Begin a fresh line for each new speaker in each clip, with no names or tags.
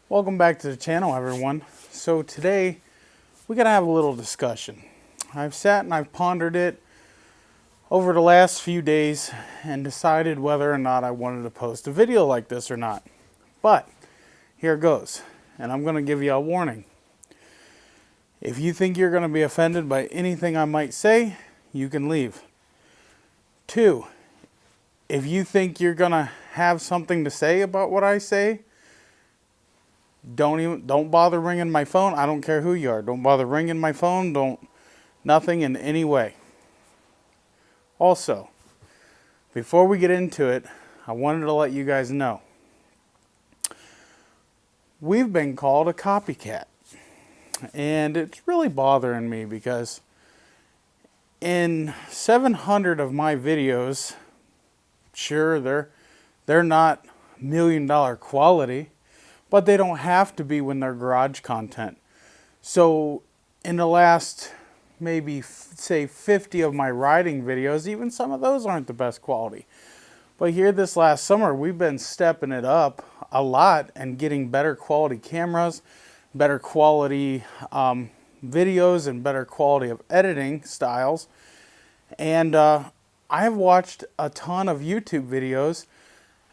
Welcome back to the channel, everyone. So today we gotta have a little discussion. I've sat and I've pondered it over the last few days and decided whether or not I wanted to post a video like this or not. But here it goes, and I'm gonna give you a warning. If you think you're gonna be offended by anything I might say, you can leave. 2, if you think you're gonna have something to say about what I say, don't bother ringing my phone. I don't care who you are. Don't bother ringing my phone. Nothing in any way. Also, before we get into it, I wanted to let you guys know we've been called a copycat, and it's really bothering me because in 700 of my videos, sure, they're not $1 million quality, but they don't have to be when they're garage content. So in the last maybe say 50 of my riding videos, even some of those aren't the best quality. But here this last summer, we've been stepping it up a lot and getting better quality cameras, better quality videos, and better quality of editing styles. And I have watched a ton of YouTube videos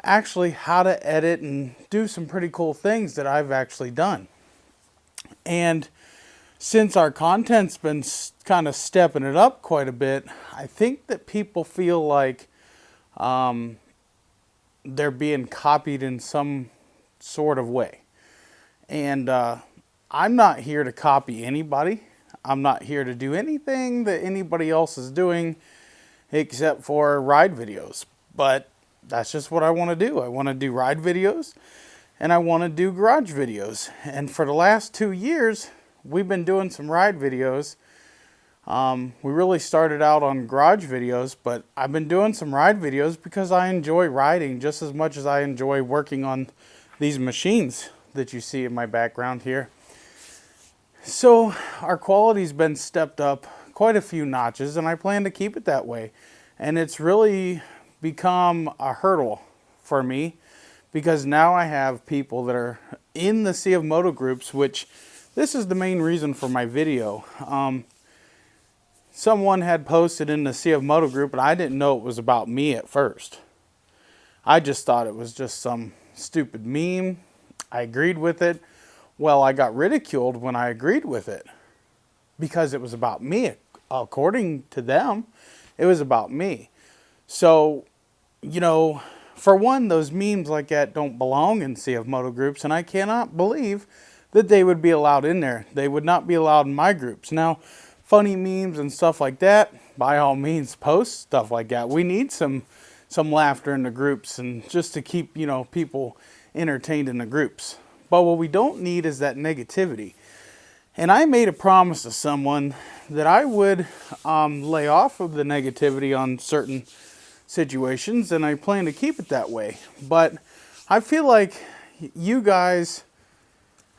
actually how to edit and do some pretty cool things that I've actually done. And since our content's been kind of stepping it up quite a bit, I think that people feel like they're being copied in some sort of way. And I'm not here to copy anybody. I'm not here to do anything that anybody else is doing except for ride videos. But that's just what I want to do. I want to do ride videos and I want to do garage videos. And for the last 2 years, we've been doing some ride videos. We really started out on garage videos, but I've been doing some ride videos because I enjoy riding just as much as I enjoy working on these machines that you see in my background here. So our quality's been stepped up quite a few notches, and I plan to keep it that way. And it's really become a hurdle for me because now I have people that are in the Sea of Moto groups, which this is the main reason for my video. Someone had posted in the Sea of Moto group, and I didn't know it was about me at first. I just thought it was just some stupid meme. I agreed with it. Well, I got ridiculed when I agreed with it because it was about me. According to them, it was about me. So, you know, for one, those memes like that don't belong in Sea of Moto groups, and I cannot believe that they would be allowed in there. They would not be allowed in my groups. Now, funny memes and stuff like that, by all means, post stuff like that. We need some laughter in the groups and just to keep, you know, people entertained in the groups. But what we don't need is that negativity. And I made a promise to someone that I would lay off of the negativity on certain situations, and I plan to keep it that way. But I feel like you guys,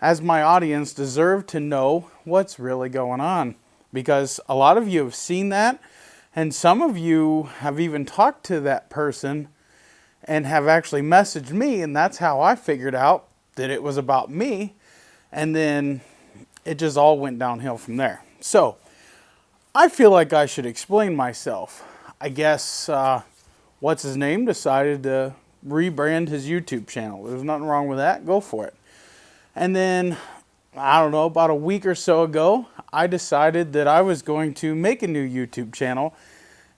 as my audience, deserve to know what's really going on, because a lot of you have seen that, and some of you have even talked to that person and have actually messaged me, and that's how I figured out that it was about me, and then it just all went downhill from there. So I feel like I should explain myself. I guess what's his name decided to rebrand his YouTube channel. There's nothing wrong with that. Go for it. And then, I don't know, about a week or so ago, I decided that I was going to make a new YouTube channel.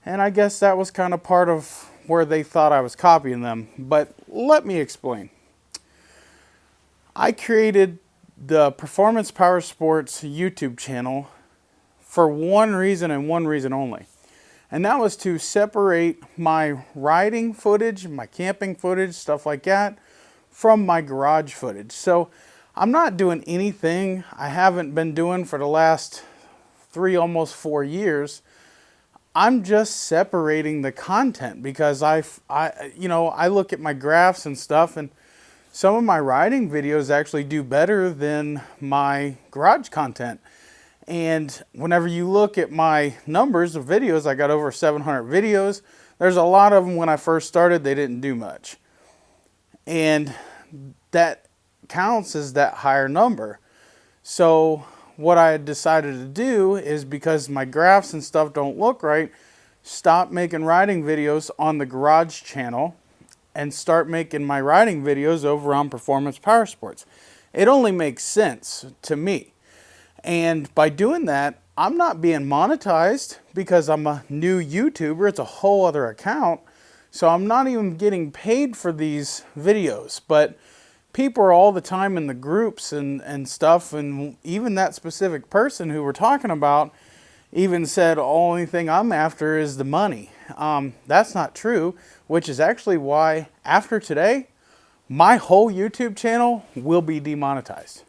And I guess that was kind of part of where they thought I was copying them. But let me explain. I created the Performance Power Sports YouTube channel for one reason and one reason only. And that was to separate my riding footage, my camping footage, stuff like that, from my garage footage. So I'm not doing anything I haven't been doing for the last 3, almost 4 years. I'm just separating the content because I look at my graphs and stuff, and some of my riding videos actually do better than my garage content. And whenever you look at my numbers of videos, I got over 700 videos. There's a lot of them when I first started, they didn't do much. And that counts as that higher number. So what I decided to do is, because my graphs and stuff don't look right, stop making riding videos on the garage channel and start making my riding videos over on Performance Power Sports. It only makes sense to me. And by doing that, I'm not being monetized because I'm a new YouTuber. It's a whole other account. So I'm not even getting paid for these videos. But people are all the time in the groups and stuff. And even that specific person who we're talking about even said, only thing I'm after is the money. That's not true, which is actually why after today, my whole YouTube channel will be demonetized.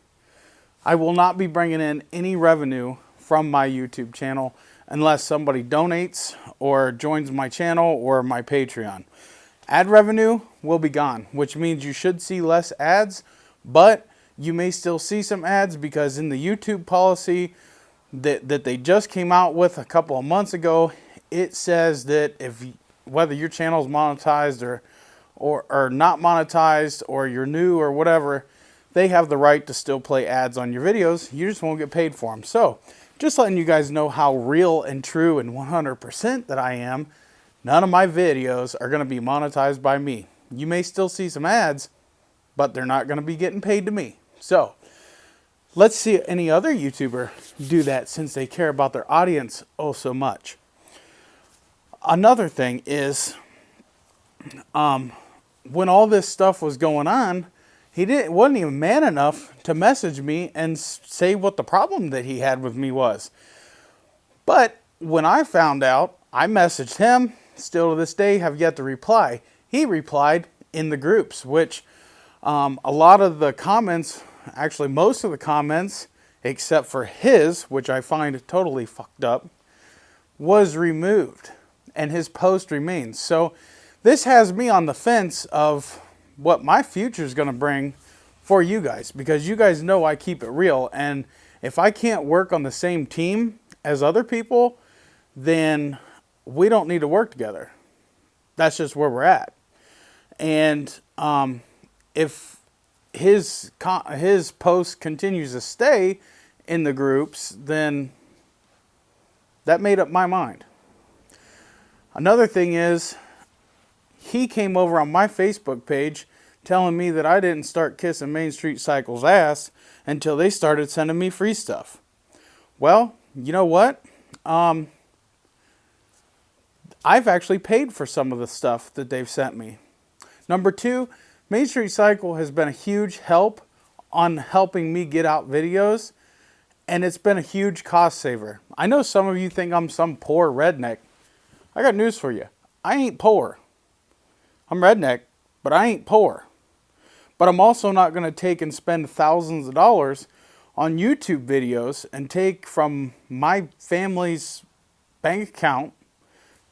I will not be bringing in any revenue from my YouTube channel unless somebody donates or joins my channel or my Patreon. Ad revenue will be gone, which means you should see less ads, but you may still see some ads because in the YouTube policy that they just came out with a couple of months ago, it says that whether your channel is monetized or not monetized, or you're new or whatever, they have the right to still play ads on your videos. You just won't get paid for them. So just letting you guys know how real and true and 100% that I am. None of my videos are going to be monetized by me. You may still see some ads, but they're not going to be getting paid to me. So let's see any other YouTuber do that, since they care about their audience oh so much. Another thing is, when all this stuff was going on, he wasn't even man enough to message me and say what the problem that he had with me was. But when I found out, I messaged him, still to this day have yet to reply. He replied in the groups, which a lot of the comments, actually most of the comments, except for his, which I find totally fucked up, was removed. And his post remains. So this has me on the fence of what my future is going to bring for you guys, because you guys know I keep it real. And if I can't work on the same team as other people, then we don't need to work together. That's just where we're at. And if his post continues to stay in the groups, then that made up my mind. Another thing is, he came over on my Facebook page telling me that I didn't start kissing Main Street Cycle's ass until they started sending me free stuff. Well, you know what? I've actually paid for some of the stuff that they've sent me. Number two, Main Street Cycle has been a huge help on helping me get out videos, and it's been a huge cost saver. I know some of you think I'm some poor redneck. I got news for you. I ain't poor. I'm redneck, but I ain't poor. But I'm also not going to take and spend thousands of dollars on YouTube videos and take from my family's bank account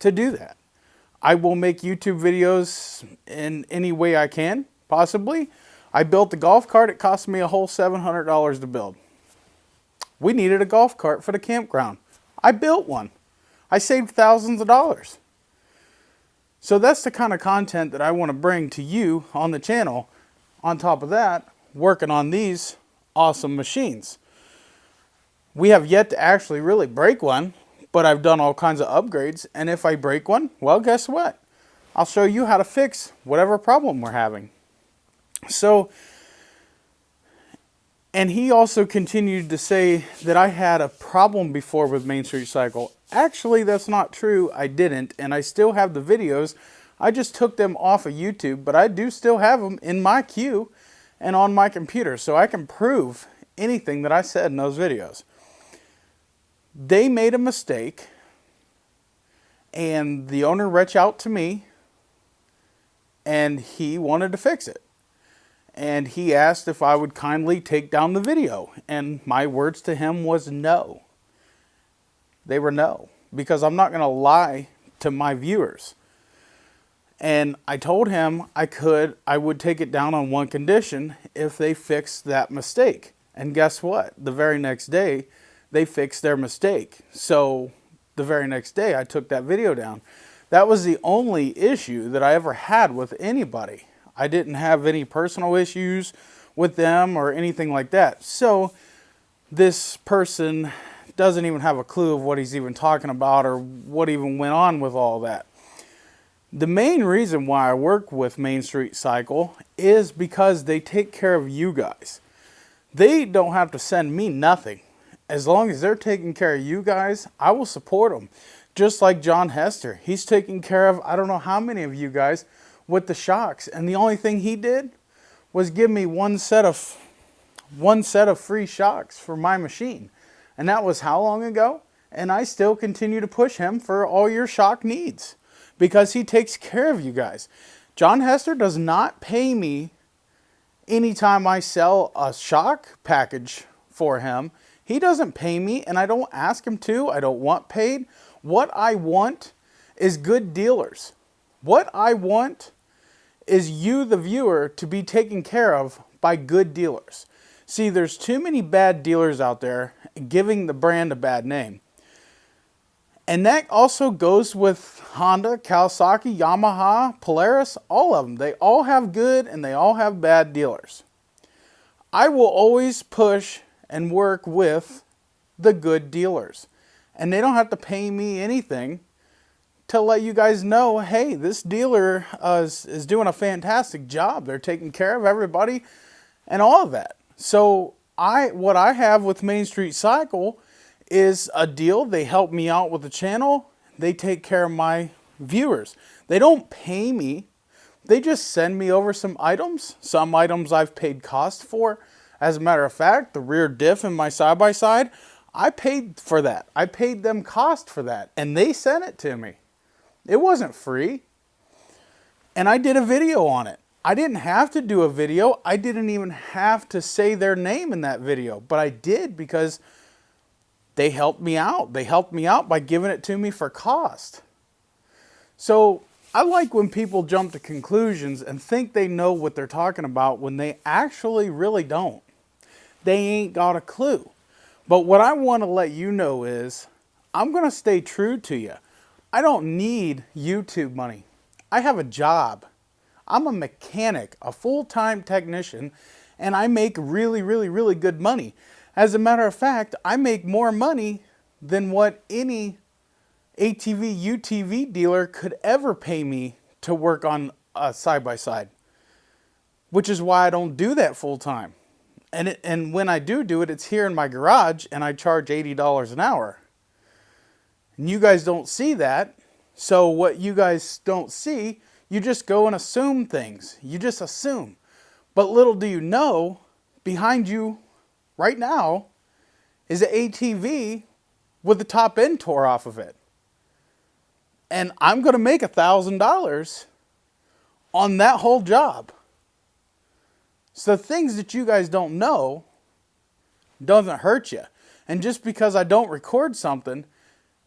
to do that. I will make YouTube videos in any way I can, possibly. I built the golf cart. It cost me a whole $700 to build. We needed a golf cart for the campground. I built one. I saved thousands of dollars. So that's the kind of content that I want to bring to you on the channel. On top of that, working on these awesome machines. We have yet to actually really break one, but I've done all kinds of upgrades. And if I break one, well, guess what? I'll show you how to fix whatever problem we're having. So, and he also continued to say that I had a problem before with Main Street Cycle. Actually, that's not true. I didn't, and I still have the videos. I just took them off of YouTube, but I do still have them in my queue and on my computer, so I can prove anything that I said in those videos. They made a mistake, and the owner reached out to me, and he wanted to fix it. And he asked if I would kindly take down the video. And my words to him was no. They were no. Because I'm not going to lie to my viewers. And I told him I would take it down on one condition, if they fixed that mistake. And guess what? The very next day, they fixed their mistake. So the very next day, I took that video down. That was the only issue that I ever had with anybody. I didn't have any personal issues with them or anything like that. So this person doesn't even have a clue of what he's even talking about or what even went on with all that. The main reason why I work with Main Street Cycle is because they take care of you guys. They don't have to send me nothing. As long as they're taking care of you guys, I will support them. Just like John Hester. He's taking care of I don't know how many of you guys with the shocks. And the only thing he did was give me one set of free shocks for my machine. And that was how long ago? And I still continue to push him for all your shock needs. Because he takes care of you guys. John Hester does not pay me anytime I sell a shock package for him. He doesn't pay me, and I don't ask him to. I don't want paid. What I want is good dealers. What I want is you, the viewer, to be taken care of by good dealers. See, there's too many bad dealers out there giving the brand a bad name. And that also goes with Honda, Kawasaki, Yamaha, Polaris, all of them. They all have good and they all have bad dealers. I will always push and work with the good dealers. And they don't have to pay me anything to let you guys know, hey, this dealer is doing a fantastic job. They're taking care of everybody and all of that. So what I have with Main Street Cycle is a deal. They help me out with the channel. They take care of my viewers. They don't pay me. They just send me over some items. Some items I've paid cost for. As a matter of fact, the rear diff in my side-by-side, I paid for that. I paid them cost for that. And they sent it to me. It wasn't free. And I did a video on it. I didn't have to do a video. I didn't even have to say their name in that video. But I did because they helped me out. They helped me out by giving it to me for cost. So I like when people jump to conclusions and think they know what they're talking about when they actually really don't. They ain't got a clue. But what I want to let you know is I'm going to stay true to you. I don't need YouTube money. I have a job. I'm a mechanic, a full-time technician, and I make really, really, really good money. As a matter of fact, I make more money than what any ATV, UTV dealer could ever pay me to work on a side-by-side. Which is why I don't do that full-time. And when I do it, it's here in my garage, and I charge $80 an hour. And you guys don't see that. So what you guys don't see, you just go and assume things. You just assume. But little do you know, behind you right now is an ATV with the top end tore off of it. And I'm going to make $1,000 on that whole job. So the things that you guys don't know doesn't hurt you. And just because I don't record something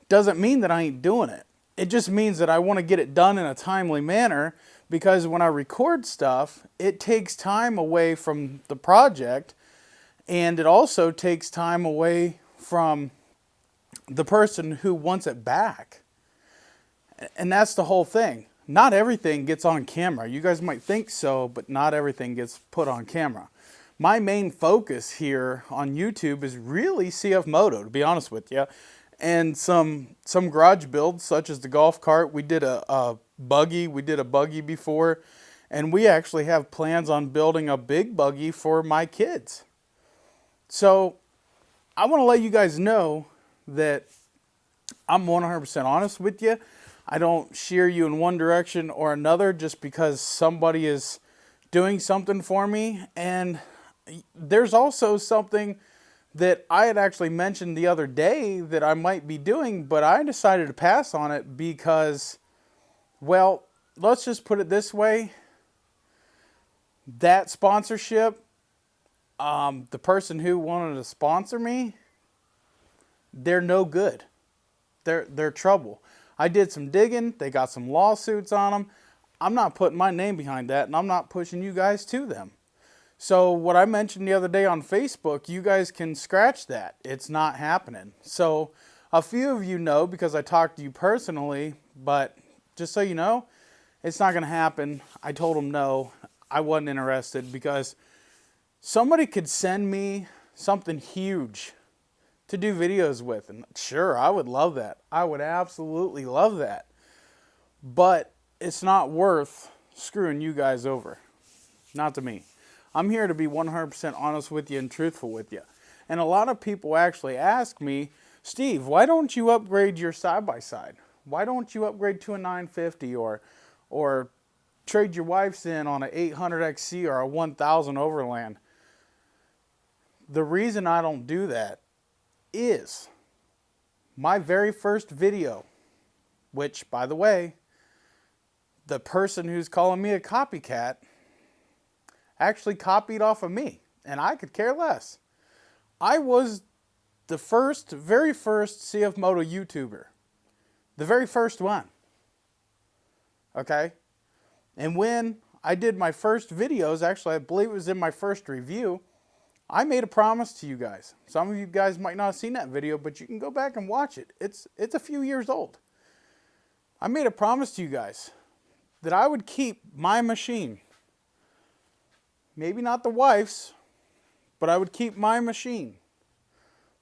doesn't mean that I ain't doing it. It just means that I want to get it done in a timely manner, because when I record stuff, it takes time away from the project, and it also takes time away from the person who wants it back. And that's the whole thing. Not everything gets on camera. You guys might think so, but not everything gets put on camera. My main focus here on YouTube is really CF Moto, to be honest with you. And some garage builds, such as the golf cart. We did a buggy. We did a buggy before. And we actually have plans on building a big buggy for my kids. So I want to let you guys know that I'm 100% honest with you. I don't shear you in one direction or another just because somebody is doing something for me. And there's also something that I had actually mentioned the other day that I might be doing, but I decided to pass on it because, well, let's just put it this way. That sponsorship, the person who wanted to sponsor me, they're no good. They're trouble. I did some digging. They got some lawsuits on them. I'm not putting my name behind that, and I'm not pushing you guys to them. So what I mentioned the other day on Facebook, you guys can scratch that. It's not happening. So a few of you know because I talked to you personally, but just so you know, it's not going to happen. I told them no. I wasn't interested because Somebody could send me something huge to do videos with, and sure, I would love that. I would absolutely love that. But it's not worth screwing you guys over. Not to me. I'm here to be 100% honest with you and truthful with you. And a lot of people actually ask me, Steve, why don't you upgrade your side-by-side? Why don't you upgrade to a 950 or trade your wife's in on an 800XC or a 1000 Overland? The reason I don't do that is my very first video, which, by the way, the person who's calling me a copycat actually copied off of me, and I could care less. I was the very first CF Moto YouTuber. The very first one. Okay? And when I did my first videos, actually I believe it was in my first review, I made a promise to you guys. Some of you guys might not have seen that video, but you can go back and watch it. It's a few years old. I made a promise to you guys that I would keep my machine. Maybe not the wife's, but I would keep my machine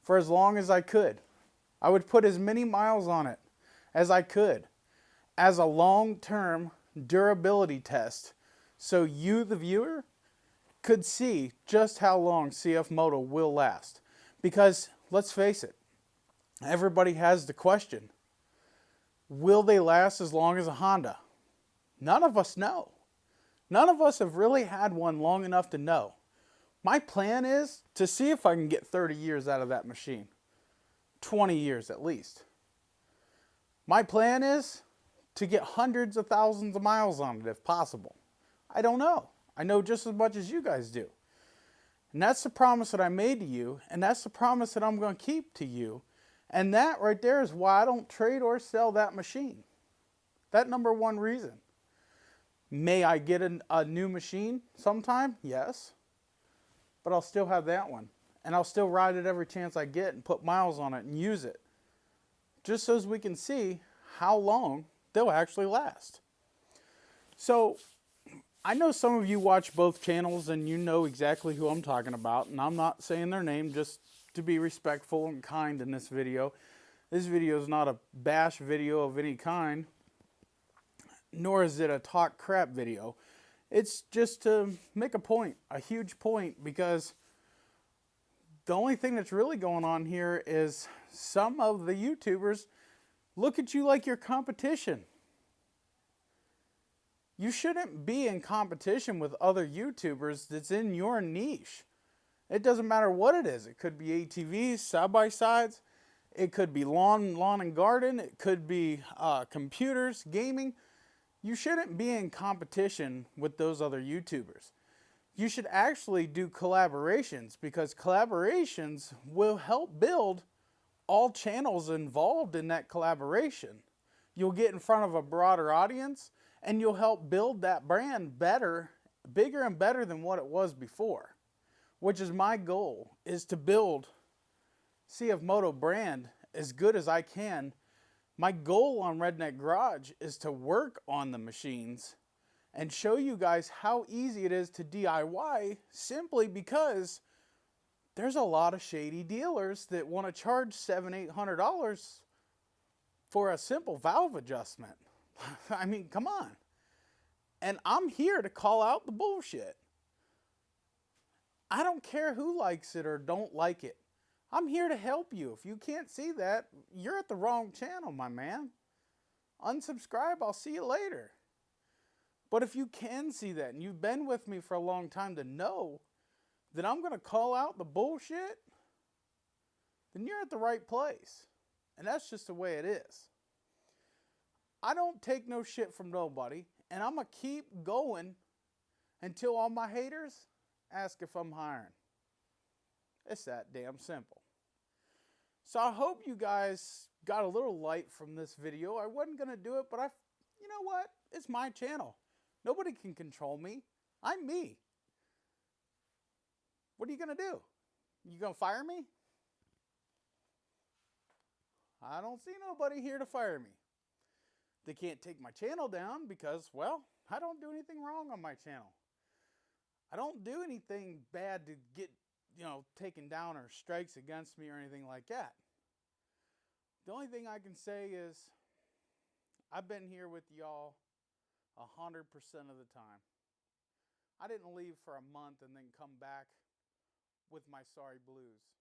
for as long as I could. I would put as many miles on it as I could as a long-term durability test so you, the viewer, could see just how long CF Moto will last. Because, let's face it, everybody has the question, will they last as long as a Honda? None of us know. None of us have really had one long enough to know. My plan is to see if I can get 30 years out of that machine. 20 years at least. My plan is to get hundreds of thousands of miles on it if possible. I don't know. I know just as much as you guys do. And that's the promise that I made to you, and that's the promise that I'm going to keep to you. And that right there is why I don't trade or sell that machine. That number one reason. May I get a new machine sometime? Yes. But I'll still have that one. And I'll still ride it every chance I get and put miles on it and use it. Just so as we can see how long they'll actually last. So, I know some of you watch both channels and you know exactly who I'm talking about. And I'm not saying their name just to be respectful and kind in this video. This video is not a bash video of any kind. Nor is it a talk crap video. It's just to make a point, a huge point, because the only thing that's really going on here is some of the YouTubers look at you like you're competition. You shouldn't be in competition with other YouTubers that's in your niche. It doesn't matter what it is. It could be ATVs, side-by-sides. It could be lawn and garden. It could be computers, gaming. You shouldn't be in competition with those other YouTubers. You should actually do collaborations, because collaborations will help build all channels involved in that collaboration. You'll get in front of a broader audience and you'll help build that brand better, bigger and better than what it was before. Which is my goal, is to build CF Moto brand as good as I can. My goal on Redneck Garage is to work on the machines and show you guys how easy it is to DIY, simply because there's a lot of shady dealers that want to charge $700-800 for a simple valve adjustment. I mean, come on. And I'm here to call out the bullshit. I don't care who likes it or don't like it. I'm here to help you. If you can't see that, you're at the wrong channel, my man. Unsubscribe, I'll see you later. But if you can see that, and you've been with me for a long time to know that I'm going to call out the bullshit, then you're at the right place. And that's just the way it is. I don't take no shit from nobody, and I'm going to keep going until all my haters ask if I'm hiring. It's that damn simple. So I hope you guys got a little light from this video. I wasn't going to do it, but you know what? It's my channel. Nobody can control me. I'm me. What are you going to do? You going to fire me? I don't see nobody here to fire me. They can't take my channel down because, well, I don't do anything wrong on my channel. I don't do anything bad to get, taken down or strikes against me or anything like that. The only thing I can say is I've been here with y'all 100% of the time. I didn't leave for a month and then come back with my sorry blues.